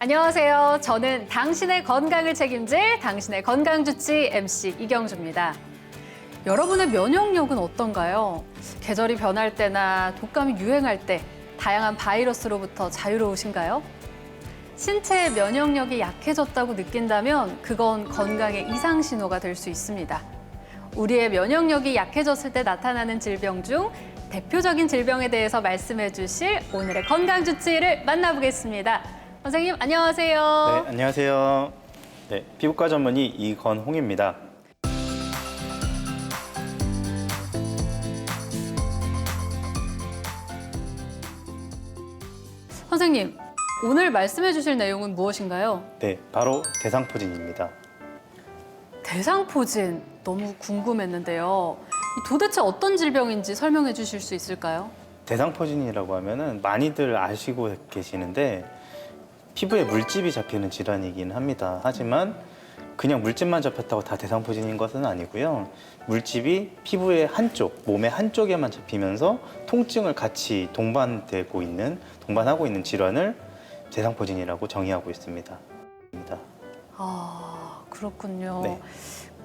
안녕하세요. 저는 당신의 건강을 책임질 당신의 건강주치 MC 이경주입니다. 여러분의 면역력은 어떤가요? 계절이 변할 때나 독감이 유행할 때 다양한 바이러스로부터 자유로우신가요? 신체의 면역력이 약해졌다고 느낀다면 그건 건강의 이상 신호가 될 수 있습니다. 우리의 면역력이 약해졌을 때 나타나는 질병 중 대표적인 질병에 대해서 말씀해 주실 오늘의 건강주치의를 만나보겠습니다. 선생님, 안녕하세요. 네, 안녕하세요. 네, 피부과 전문의 이건홍입니다. 선생님, 오늘 말씀해 주실 내용은 무엇인가요? 네, 바로 대상포진입니다. 대상포진, 너무 궁금했는데요. 도대체 어떤 질병인지 설명해 주실 수 있을까요? 대상포진이라고 하면은 많이들 아시고 계시는데 피부에 물집이 잡히는 질환이긴 합니다. 하지만 그냥 물집만 잡혔다고 다 대상포진인 것은 아니고요. 물집이 피부의 한쪽, 몸의 한쪽에만 잡히면서 통증을 같이 동반하고 있는 질환을 대상포진이라고 정의하고 있습니다. 아, 그렇군요. 네.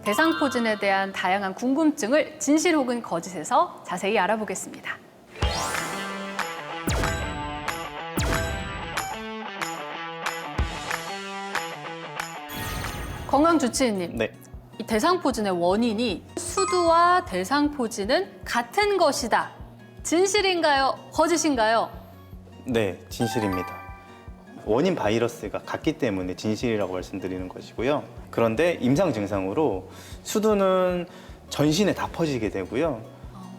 대상포진에 대한 다양한 궁금증을 진실 혹은 거짓에서 자세히 알아보겠습니다. 건강주치의님, 네, 이 대상포진의 원인이 수두와 대상포진은 같은 것이다. 진실인가요? 거짓인가요? 네, 진실입니다. 원인 바이러스가 같기 때문에 진실이라고 말씀드리는 것이고요. 그런데 임상 증상으로 수두는 전신에 다 퍼지게 되고요.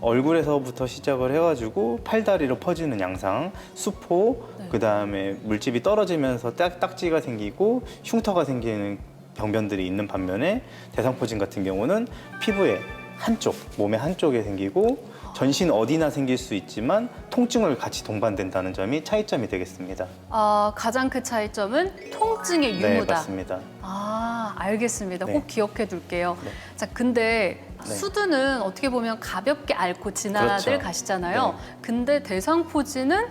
얼굴에서부터 시작을 해가지고 팔다리로 퍼지는 양상, 수포, 네. 그다음에 물집이 떨어지면서 딱지가 생기고 흉터가 생기는 병변들이 있는 반면에 대상포진 같은 경우는 피부의 한쪽, 몸의 한쪽에 생기고 전신 어디나 생길 수 있지만 통증을 같이 동반된다는 점이 차이점이 되겠습니다. 아, 가장 큰 차이점은 통증의 네, 유무다. 맞습니다. 아, 알겠습니다. 네. 꼭 기억해 둘게요. 네. 자, 근데 네. 수두는 어떻게 보면 가볍게 앓고 지나들 그렇죠. 가시잖아요. 네. 근데 대상포진은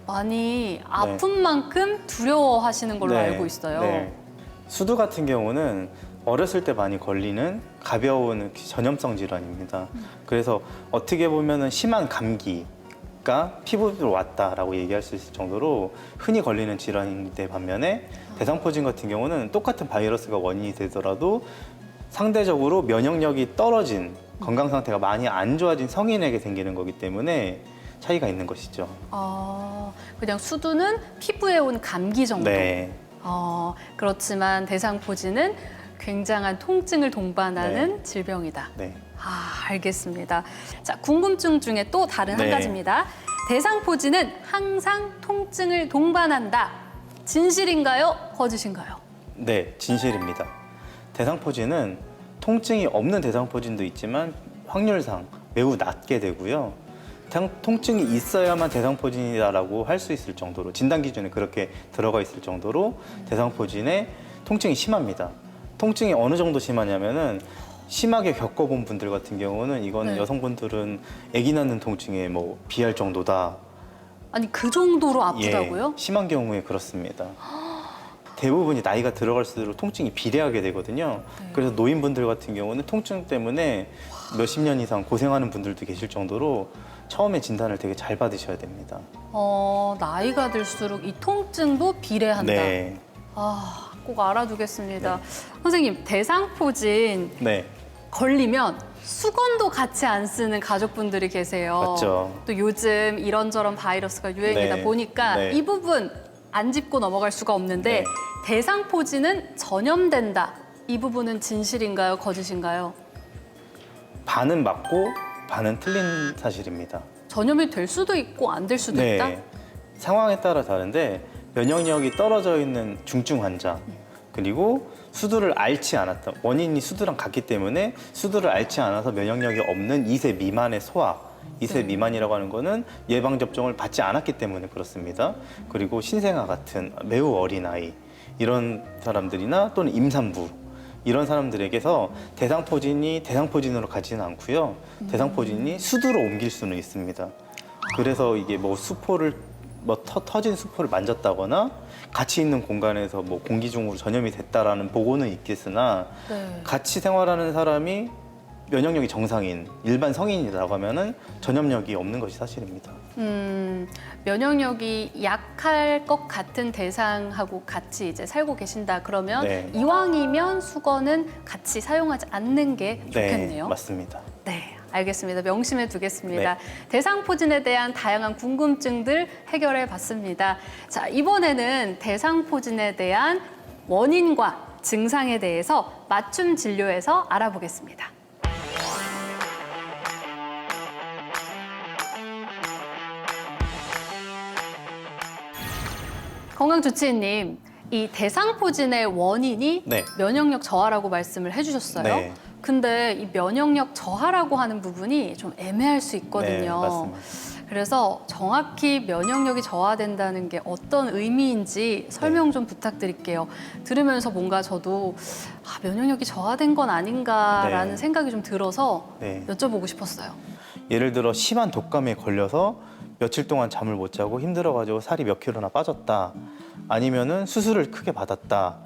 많이 아픈 만큼 두려워하시는 걸로 네. 알고 있어요. 네. 수두 같은 경우는 어렸을 때 많이 걸리는 가벼운 전염성 질환입니다. 그래서 어떻게 보면 심한 감기가 피부로 왔다라고 얘기할 수 있을 정도로 흔히 걸리는 질환인데 반면에 대상포진 같은 경우는 똑같은 바이러스가 원인이 되더라도 상대적으로 면역력이 떨어진 건강 상태가 많이 안 좋아진 성인에게 생기는 거기 때문에 차이가 있는 것이죠. 아, 그냥 수두는 피부에 온 감기 정도. 네. 그렇지만 대상포진은 굉장한 통증을 동반하는 질병이다. 네. 아, 알겠습니다. 자, 궁금증 중에 또 다른 한 네. 가지입니다. 대상포진은 항상 통증을 동반한다. 진실인가요? 거짓인가요? 네, 진실입니다. 대상포진은 통증이 없는 대상포진도 있지만 확률상 매우 낮게 되고요. 통증이 있어야만 대상포진이다라고 할 수 있을 정도로 진단 기준에 그렇게 들어가 있을 정도로 대상포진의 통증이 심합니다. 통증이 어느 정도 심하냐면은 심하게 겪어본 분들 같은 경우는 이거는 네. 여성분들은 아기 낳는 통증에 비할 정도다. 아니, 그 정도로 아프다고요? 예, 심한 경우에 그렇습니다. 대부분이 나이가 들어갈수록 통증이 비례하게 되거든요. 네. 그래서 노인분들 같은 경우는 통증 때문에 몇십 년 이상 고생하는 분들도 계실 정도로 처음에 진단을 되게 잘 받으셔야 됩니다. 나이가 들수록 이 통증도 비례한다. 네. 아, 꼭 알아두겠습니다. 선생님, 대상포진 네. 걸리면 수건도 같이 안 쓰는 가족분들이 계세요. 맞죠. 또 요즘 이런저런 바이러스가 유행이다 네. 보니까 네. 이 부분 안 짚고 넘어갈 수가 없는데 네. 대상포진은 전염된다. 이 부분은 진실인가요? 거짓인가요? 반은 맞고 반은 틀린 사실입니다. 전염이 될 수도 있고 안 될 수도 있다? 상황에 따라 다른데 면역력이 떨어져 있는 중증 환자 그리고 수두를 앓지 않았다. 원인이 수두랑 같기 때문에 수두를 앓지 않아서 면역력이 없는 2세 미만의 소아 2세 네. 미만이라고 하는 거는 예방접종을 받지 않았기 때문에 그렇습니다. 그리고 신생아 같은 매우 어린 아이 이런 사람들이나 또는 임산부 이런 사람들에게서 대상포진이 대상포진으로 가지는 않고요. 대상포진이 수두로 옮길 수는 있습니다. 그래서 이게 수포를 뭐 터진 수포를 만졌다거나 같이 있는 공간에서 뭐 공기 중으로 전염이 됐다라는 보고는 있겠으나 네. 같이 생활하는 사람이 면역력이 정상인 일반 성인이라고 하면은 전염력이 없는 것이 사실입니다. 면역력이 약할 것 같은 대상하고 같이 이제 살고 계신다 그러면 네. 이왕이면 수건은 같이 사용하지 않는 게 좋겠네요. 네, 맞습니다. 네, 알겠습니다. 명심해 두겠습니다. 네. 대상포진에 대한 다양한 궁금증들 해결해 봤습니다. 자, 이번에는 대상포진에 대한 원인과 증상에 대해서 맞춤 진료에서 알아보겠습니다. 건강주치의님, 이 대상포진의 원인이 네. 면역력 저하라고 말씀을 해주셨어요. 네. 근데 이 면역력 저하라고 하는 부분이 좀 애매할 수 있거든요. 네, 맞습니다. 그래서 정확히 면역력이 저하된다는 게 어떤 의미인지 설명 좀 부탁드릴게요. 들으면서 뭔가 저도 면역력이 저하된 건 아닌가라는 네. 생각이 좀 들어서 네. 여쭤보고 싶었어요. 예를 들어 심한 독감에 걸려서 며칠 동안 잠을 못 자고 힘들어가지고 살이 몇 킬로나 빠졌다. 아니면은 수술을 크게 받았다.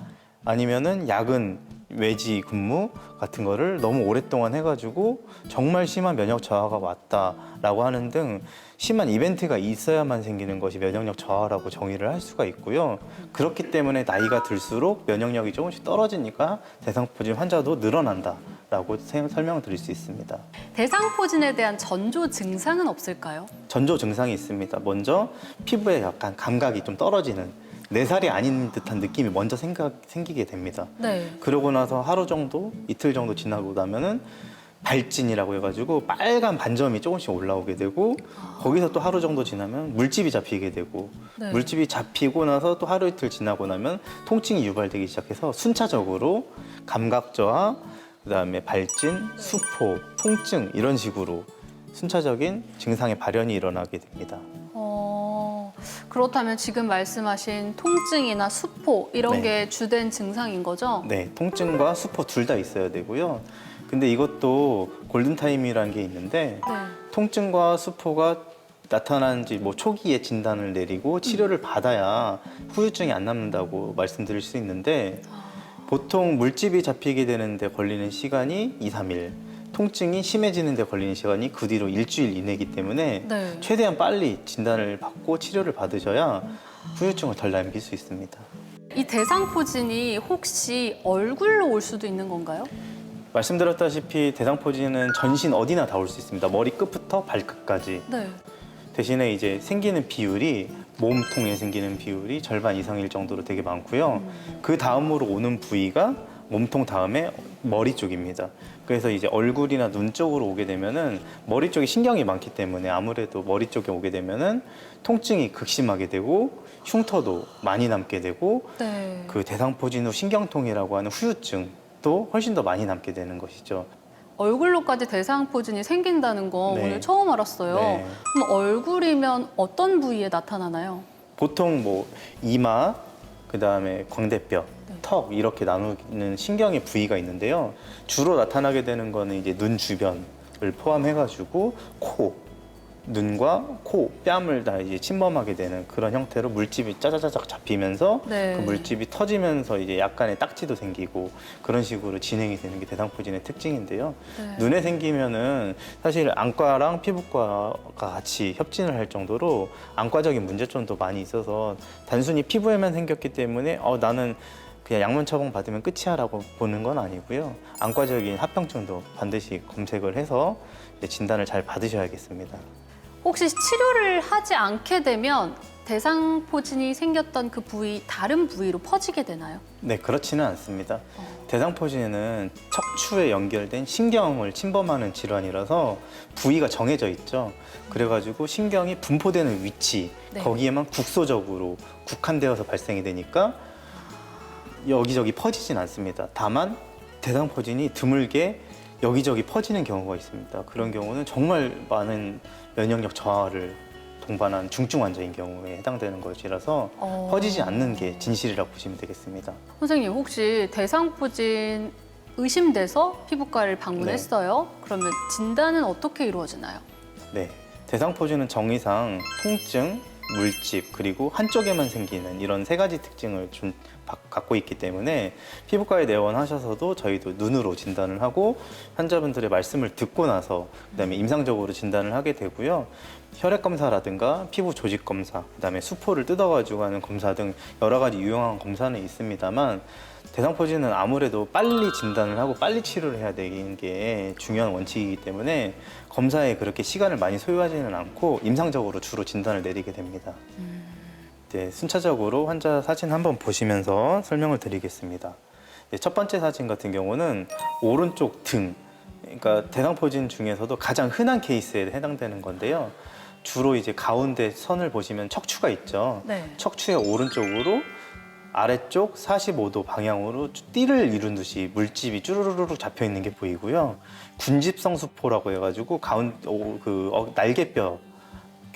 아니면은 야근, 외지 근무 같은 거를 너무 오랫동안 해가지고 정말 심한 면역 저하가 왔다라고 하는 등 심한 이벤트가 있어야만 생기는 것이 면역력 저하라고 정의를 할 수가 있고요. 그렇기 때문에 나이가 들수록 면역력이 조금씩 떨어지니까 대상포진 환자도 늘어난다라고 설명을 드릴 수 있습니다. 대상포진에 대한 전조 증상은 없을까요? 전조 증상이 있습니다. 먼저 피부에 약간 감각이 좀 떨어지는 내 살이 아닌 듯한 느낌이 먼저 생기게 됩니다. 네. 그러고 나서 하루 정도, 이틀 정도 지나고 나면은 발진이라고 해가지고 빨간 반점이 조금씩 올라오게 되고 거기서 또 하루 정도 지나면 물집이 잡히게 되고 네. 물집이 잡히고 나서 또 하루 이틀 지나고 나면 통증이 유발되기 시작해서 순차적으로 감각 저하, 그다음에 발진, 수포, 통증 이런 식으로 순차적인 증상의 발현이 일어나게 됩니다. 그렇다면 지금 말씀하신 통증이나 수포 이런 네. 게 주된 증상인 거죠? 네, 통증과 수포 둘 다 있어야 되고요. 근데 이것도 골든타임이라는 게 있는데 네. 통증과 수포가 나타나는지 뭐 초기에 진단을 내리고 치료를 받아야 후유증이 안 남는다고 말씀드릴 수 있는데 보통 물집이 잡히게 되는데 걸리는 시간이 2, 3일, 통증이 심해지는 데 걸리는 시간이 그 뒤로 일주일 이내이기 때문에 네. 최대한 빨리 진단을 받고 치료를 받으셔야 후유증을 덜 남길 수 있습니다. 이 대상포진이 혹시 얼굴로 올 수도 있는 건가요? 말씀드렸다시피 대상포진은 전신 어디나 다 올 수 있습니다. 머리 끝부터 발끝까지. 네. 대신에 이제 생기는 비율이 몸통에 생기는 비율이 절반 이상일 정도로 되게 많고요. 그 다음으로 오는 부위가 몸통 다음에 머리 쪽입니다. 그래서 이제 얼굴이나 눈 쪽으로 오게 되면은 머리 쪽에 신경이 많기 때문에 아무래도 머리 쪽에 오게 되면은 통증이 극심하게 되고 흉터도 많이 남게 되고 네. 그 대상포진 후 신경통이라고 하는 후유증도 훨씬 더 많이 남게 되는 것이죠. 얼굴로까지 대상포진이 생긴다는 거 네. 오늘 처음 알았어요. 네. 그럼 얼굴이면 어떤 부위에 나타나나요? 보통 뭐 이마, 그다음에 광대뼈, 턱 이렇게 나누는 신경의 부위가 있는데요. 주로 나타나게 되는 거는 이제 눈 주변을 포함해가지고 코, 눈과 코, 뺨을 다 이제 침범하게 되는 그런 형태로 물집이 짜자자작 잡히면서 네. 그 물집이 터지면서 이제 약간의 딱지도 생기고 그런 식으로 진행이 되는 게 대상포진의 특징인데요. 네. 눈에 생기면은 사실 안과랑 피부과가 같이 협진을 할 정도로 안과적인 문제점도 많이 있어서 단순히 피부에만 생겼기 때문에 나는 그냥 약물 처방 받으면 끝이야라고 보는 건 아니고요. 안과적인 합병증도 반드시 검색을 해서 이제 진단을 잘 받으셔야겠습니다. 혹시 치료를 하지 않게 되면 대상포진이 생겼던 그 부위 다른 부위로 퍼지게 되나요? 네, 그렇지는 않습니다. 대상포진은 척추에 연결된 신경을 침범하는 질환이라서 부위가 정해져 있죠. 그래가지고 신경이 분포되는 위치, 네. 거기에만 국소적으로 국한되어서 발생이 되니까 여기저기 퍼지진 않습니다. 다만 대상포진이 드물게 여기저기 퍼지는 경우가 있습니다. 그런 경우는 정말 많은 면역력 저하를 동반한 중증 환자인 경우에 해당되는 것이라서 퍼지지 않는 게 진실이라고 보시면 되겠습니다. 선생님 혹시 대상포진 의심돼서 피부과를 방문했어요? 그러면 진단은 어떻게 이루어지나요? 네, 대상포진은 정의상 통증, 물집, 그리고 한쪽에만 생기는 이런 세 가지 특징을 갖고 있기 때문에 피부과에 내원하셔서도 저희도 눈으로 진단을 하고 환자분들의 말씀을 듣고 나서 그다음에 임상적으로 진단을 하게 되고요. 혈액 검사라든가 피부 조직 검사, 그다음에 수포를 뜯어가지고 하는 검사 등 여러 가지 유용한 검사는 있습니다만 대상포진은 아무래도 빨리 진단을 하고 빨리 치료를 해야 되는 게 중요한 원칙이기 때문에 검사에 그렇게 시간을 많이 소요하지는 않고 임상적으로 주로 진단을 내리게 됩니다. 네, 순차적으로 환자 사진 한번 보시면서 설명을 드리겠습니다. 네, 첫 번째 사진 같은 경우는 오른쪽 등, 그러니까 대상포진 중에서도 가장 흔한 케이스에 해당되는 건데요. 주로 이제 가운데 선을 보시면 척추가 있죠. 네. 척추의 오른쪽으로 아래쪽 45도 방향으로 띠를 이룬 듯이 물집이 쭈루루루 잡혀 있는 게 보이고요. 군집성수포라고 해가지고 날개뼈,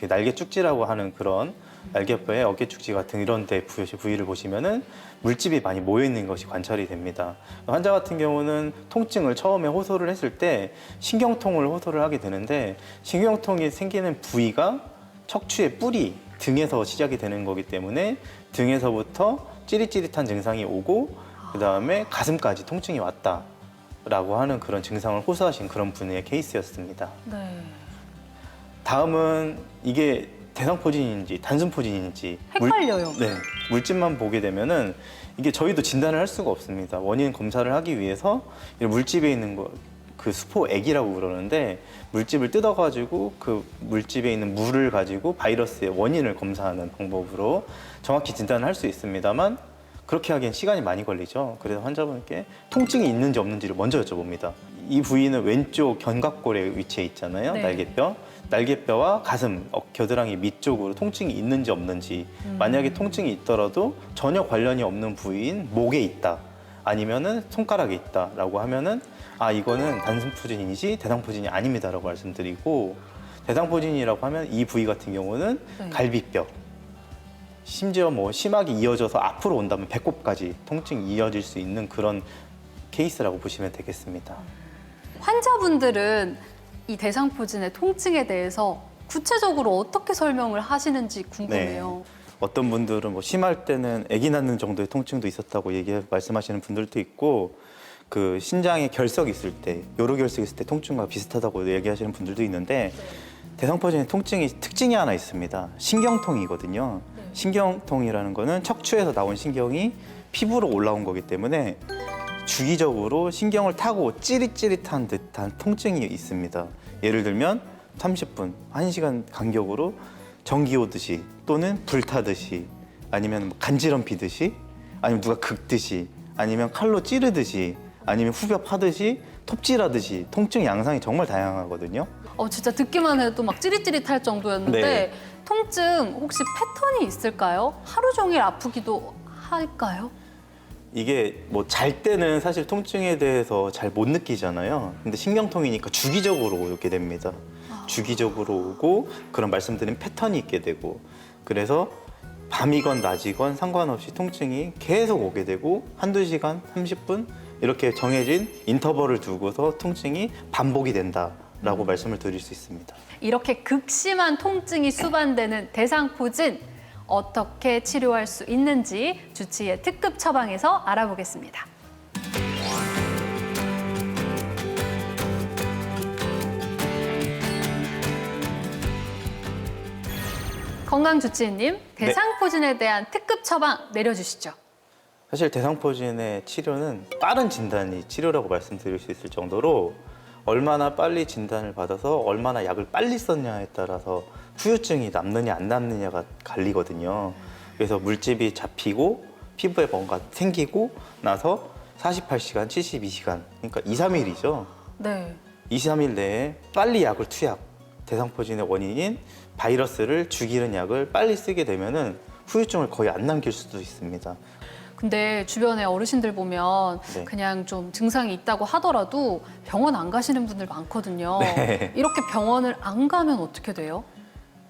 날개 쭉지라고 하는 그런 날개뼈에 어깨 축지 같은 이런 데 부위를 보시면은 물집이 많이 모여 있는 것이 관찰이 됩니다. 환자 같은 경우는 통증을 처음에 호소를 했을 때 신경통을 호소를 하게 되는데 신경통이 생기는 부위가 척추의 뿌리, 등에서 시작이 되는 거기 때문에 등에서부터 찌릿찌릿한 증상이 오고 그 다음에 가슴까지 통증이 왔다라고 하는 그런 증상을 호소하신 그런 분의 케이스였습니다. 네. 다음은 이게 대상포진인지 단순포진인지 헷갈려요. 네, 물집만 보게 되면은 이게 저희도 진단을 할 수가 없습니다. 원인 검사를 하기 위해서 이 물집에 있는 그 수포액이라고 그러는데 물집을 뜯어가지고 그 물집에 있는 물을 가지고 바이러스의 원인을 검사하는 방법으로 정확히 진단을 할 수 있습니다만 그렇게 하기엔 시간이 많이 걸리죠. 그래서 환자분께 통증이 있는지 없는지를 먼저 여쭤봅니다. 이 부위는 왼쪽 견갑골에 위치해 있잖아요. 네. 날개뼈. 날개뼈와 가슴, 겨드랑이 밑쪽으로 통증이 있는지 없는지 만약에 통증이 있더라도 전혀 관련이 없는 부위인 목에 있다 아니면은 손가락에 있다라고 하면은 아 이거는 단순포진이지 대상포진이 아닙니다라고 말씀드리고 대상포진이라고 하면 이 부위 같은 경우는 네. 갈비뼈 심지어 뭐 심하게 이어져서 앞으로 온다면 배꼽까지 통증이 이어질 수 있는 그런 케이스라고 보시면 되겠습니다. 환자분들은 이 대상포진의 통증에 대해서 구체적으로 어떻게 설명을 하시는지 궁금해요. 어떤 분들은 뭐 심할 때는 아기 낳는 정도의 통증도 있었다고 말씀하시는 분들도 있고 그 신장에 결석이 있을 때 요로결석이 있을 때 통증과 비슷하다고 얘기하시는 분들도 있는데 대상포진의 통증이 특징이 하나 있습니다. 신경통이거든요. 신경통이라는 거는 척추에서 나온 신경이 피부로 올라온 거기 때문에 주기적으로 신경을 타고 찌릿찌릿한 듯한 통증이 있습니다. 예를 들면 30분, 1시간 간격으로 전기 오듯이 또는 불타듯이 아니면 간지럼 피듯이 아니면 누가 긁듯이 아니면 칼로 찌르듯이 아니면 후벼 파듯이 톱질하듯이 통증 양상이 정말 다양하거든요. 진짜 듣기만 해도 막 찌릿찌릿할 정도였는데 네. 통증 혹시 패턴이 있을까요? 하루 종일 아프기도 할까요? 이게 뭐 잘 때는 사실 통증에 대해서 잘 못 느끼잖아요. 근데 신경통이니까 주기적으로 오게 됩니다. 주기적으로 오고 그런 말씀드린 패턴이 있게 되고 그래서 밤이건 낮이건 상관없이 통증이 계속 오게 되고 한두 시간, 30분 이렇게 정해진 인터벌을 두고서 통증이 반복이 된다라고 말씀을 드릴 수 있습니다. 이렇게 극심한 통증이 수반되는 대상포진 어떻게 치료할 수 있는지 주치의 특급 처방에서 알아보겠습니다. 건강주치의님, 대상포진에 대한 특급 처방 내려주시죠. 사실 대상포진의 치료는 빠른 진단이 치료라고 말씀드릴 수 있을 정도로 얼마나 빨리 진단을 받아서 얼마나 약을 빨리 썼냐에 따라서 후유증이 남느냐 안 남느냐가 갈리거든요. 그래서 물집이 잡히고 피부에 뭔가 생기고 나서 48시간, 72시간, 그러니까 2, 3일이죠. 네. 2, 3일 내에 빨리 약을 투약, 대상포진의 원인인 바이러스를 죽이는 약을 빨리 쓰게 되면은 후유증을 거의 안 남길 수도 있습니다. 근데 주변에 어르신들 보면 네. 그냥 좀 증상이 있다고 하더라도 병원 안 가시는 분들 많거든요. 네. 이렇게 병원을 안 가면 어떻게 돼요?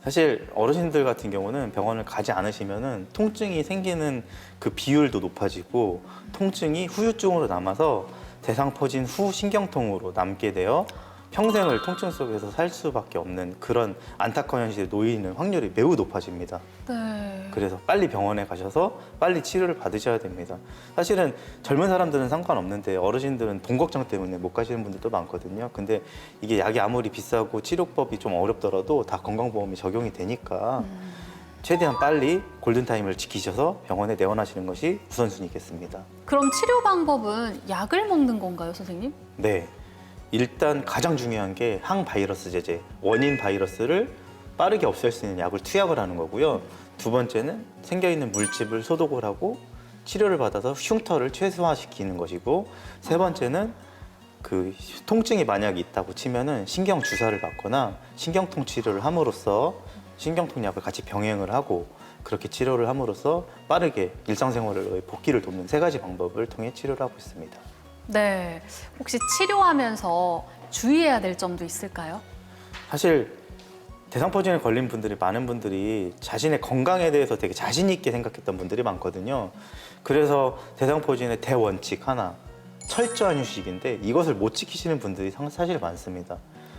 사실 어르신들 같은 경우는 병원을 가지 않으시면은 통증이 생기는 그 비율도 높아지고 통증이 후유증으로 남아서 대상포진 후 신경통으로 남게 되어 평생을 통증 속에서 살 수밖에 없는 그런 안타까운 현실에 놓이는 확률이 매우 높아집니다. 네. 그래서 빨리 병원에 가셔서 빨리 치료를 받으셔야 됩니다. 사실은 젊은 사람들은 상관없는데 어르신들은 돈 걱정 때문에 못 가시는 분들도 많거든요. 근데 이게 약이 아무리 비싸고 치료법이 좀 어렵더라도 다 건강보험이 적용이 되니까 최대한 빨리 골든타임을 지키셔서 병원에 내원하시는 것이 우선순위겠습니다. 그럼 치료 방법은 약을 먹는 건가요, 선생님? 네. 일단 가장 중요한 게 항바이러스 제제, 원인 바이러스를 빠르게 없앨 수 있는 약을 투약을 하는 거고요. 두 번째는 생겨있는 물집을 소독을 하고 치료를 받아서 흉터를 최소화시키는 것이고, 세 번째는 그 통증이 만약에 있다고 치면은 신경 주사를 받거나 신경통 치료를 함으로써 신경통 약을 같이 병행을 하고 그렇게 치료를 함으로써 빠르게 일상생활을 복귀를 돕는 세 가지 방법을 통해 치료를 하고 있습니다. 네. 혹시 치료하면서 주의해야 될 점도 있을까요? 사실 대상포진에 걸린 분들이 많은 분들이 자신의 건강에 대해서 되게 자신 있게 생각했던 분들이 많거든요. 그래서 대상포진의 대원칙 하나, 철저한 휴식인데 이것을 못 지키시는 분들이 사실 많습니다.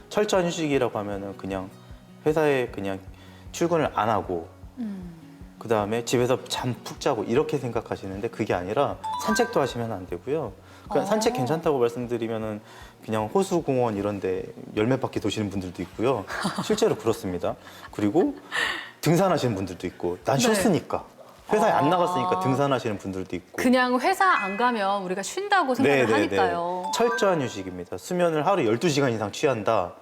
철저한 휴식이라고 하면은 그냥 회사에 그냥 출근을 안 하고 그 다음에 집에서 잠 푹 자고 이렇게 생각하시는데 그게 아니라 산책도 하시면 안 되고요. 그냥 산책 괜찮다고 말씀드리면은 그냥 호수공원 이런데 열 몇 바퀴 도시는 분들도 있고요. 실제로 그렇습니다. 그리고 등산하시는 분들도 있고 난 네. 쉬었으니까 회사에 안 나갔으니까 등산하시는 분들도 있고. 그냥 회사 안 가면 우리가 쉰다고 생각을 네네네. 하니까요. 철저한 휴식입니다. 수면을 하루 12시간 이상 취한다.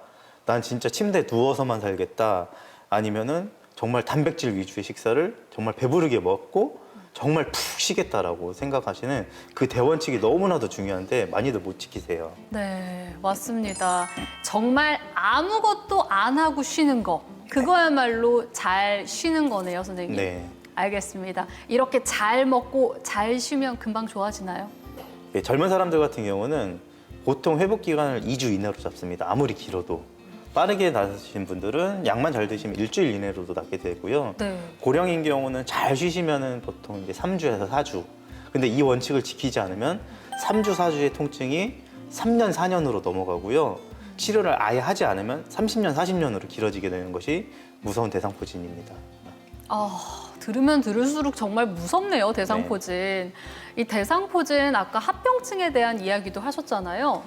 난 진짜 침대에 누워서만 살겠다. 아니면은 정말 단백질 위주의 식사를 정말 배부르게 먹고 정말 푹 쉬겠다라고 생각하시는 그 대원칙이 너무나도 중요한데 많이들 못 지키세요. 네, 맞습니다. 정말 아무것도 안 하고 쉬는 거. 그거야말로 잘 쉬는 거네요, 선생님. 네. 알겠습니다. 이렇게 잘 먹고 잘 쉬면 금방 좋아지나요? 예, 젊은 사람들 같은 경우는 보통 회복 기간을 2주 이내로 잡습니다. 아무리 길어도. 빠르게 나으신 분들은 약만 잘 드시면 일주일 이내로도 낫게 되고요. 네. 고령인 경우는 잘 쉬시면은 보통 이제 3주에서 4주. 근데 이 원칙을 지키지 않으면 3주, 4주의 통증이 3년, 4년으로 넘어가고요. 치료를 아예 하지 않으면 30년, 40년으로 길어지게 되는 것이 무서운 대상포진입니다. 들으면 들을수록 정말 무섭네요, 대상포진. 이 대상포진 아까 합병증에 대한 이야기도 하셨잖아요.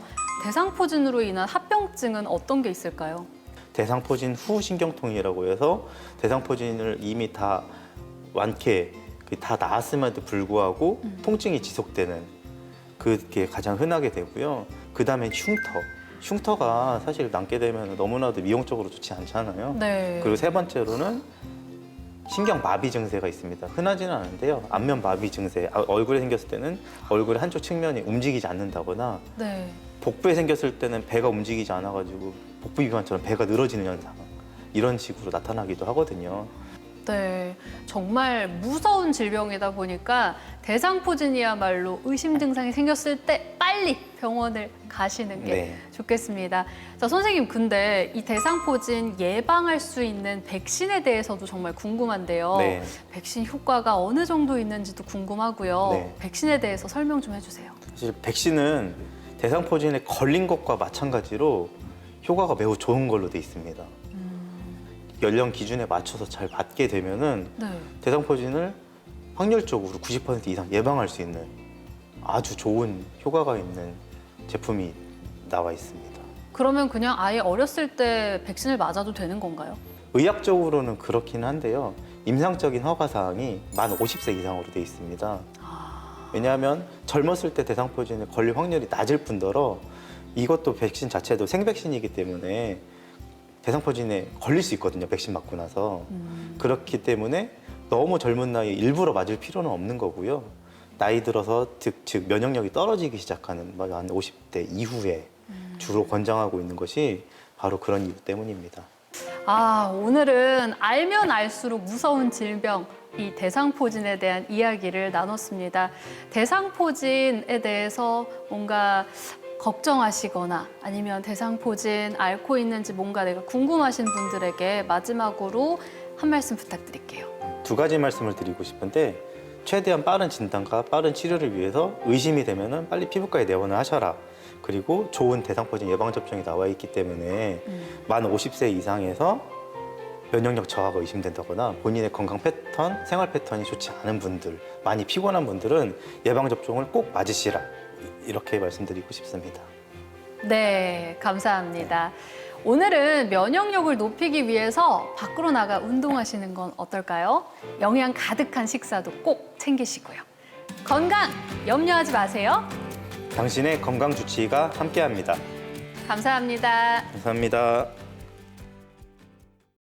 대상포진으로 인한 합병증은 어떤 게 있을까요? 대상포진 후 신경통이라고 해서 대상포진을 이미 다 완쾌, 다 나았음에도 불구하고 통증이 지속되는 그게 가장 흔하게 되고요. 그 다음에 흉터가 사실 남게 되면 너무나도 미용적으로 좋지 않잖아요. 네. 그리고 세 번째로는 신경마비 증세가 있습니다. 흔하지는 않은데요. 안면마비 증세, 얼굴에 생겼을 때는 얼굴의 한쪽 측면이 움직이지 않는다거나 네. 복부에 생겼을 때는 배가 움직이지 않아가지고 복부 비만처럼 배가 늘어지는 현상 이런 식으로 나타나기도 하거든요. 네, 정말 무서운 질병이다 보니까 대상포진이야말로 의심 증상이 생겼을 때 빨리 병원을 가시는 게 네. 좋겠습니다. 자, 선생님, 근데 이 대상포진 예방할 수 있는 백신에 대해서도 정말 궁금한데요. 네. 백신 효과가 어느 정도 있는지도 궁금하고요. 네. 백신에 대해서 설명 좀 해주세요. 사실 백신은 대상포진에 걸린 것과 마찬가지로 효과가 매우 좋은 걸로 돼 있습니다. 연령 기준에 맞춰서 잘 맞게 되면은 네. 대상포진을 확률적으로 90% 이상 예방할 수 있는 아주 좋은 효과가 있는 제품이 나와 있습니다. 그러면 그냥 아예 어렸을 때 백신을 맞아도 되는 건가요? 의학적으로는 그렇긴 한데요. 임상적인 허가 사항이 만 50세 이상으로 돼 있습니다. 왜냐하면 젊었을 때 대상포진에 걸릴 확률이 낮을 뿐더러 이것도 백신 자체도 생백신이기 때문에 대상포진에 걸릴 수 있거든요. 백신 맞고 나서. 그렇기 때문에 너무 젊은 나이에 일부러 맞을 필요는 없는 거고요. 나이 들어서 즉 면역력이 떨어지기 시작하는 한 50대 이후에 주로 권장하고 있는 것이 바로 그런 이유 때문입니다. 오늘은 알면 알수록 무서운 질병, 이 대상포진에 대한 이야기를 나눴습니다. 대상포진에 대해서 뭔가 걱정하시거나 아니면 대상포진 앓고 있는지 뭔가 내가 궁금하신 분들에게 마지막으로 한 말씀 부탁드릴게요. 두 가지 말씀을 드리고 싶은데 최대한 빠른 진단과 빠른 치료를 위해서 의심이 되면은 빨리 피부과에 내원을 하셔라. 그리고 좋은 대상포진 예방접종이 나와 있기 때문에 만 50세 이상에서 면역력 저하가 의심된다거나 본인의 건강 패턴, 생활 패턴이 좋지 않은 분들, 많이 피곤한 분들은 예방접종을 꼭 맞으시라. 이렇게 말씀드리고 싶습니다. 네, 감사합니다. 오늘은 면역력을 높이기 위해서 밖으로 나가 운동하시는 건 어떨까요? 영양 가득한 식사도 꼭 챙기시고요. 건강 염려하지 마세요. 당신의 건강 주치의가 함께합니다. 감사합니다. 감사합니다.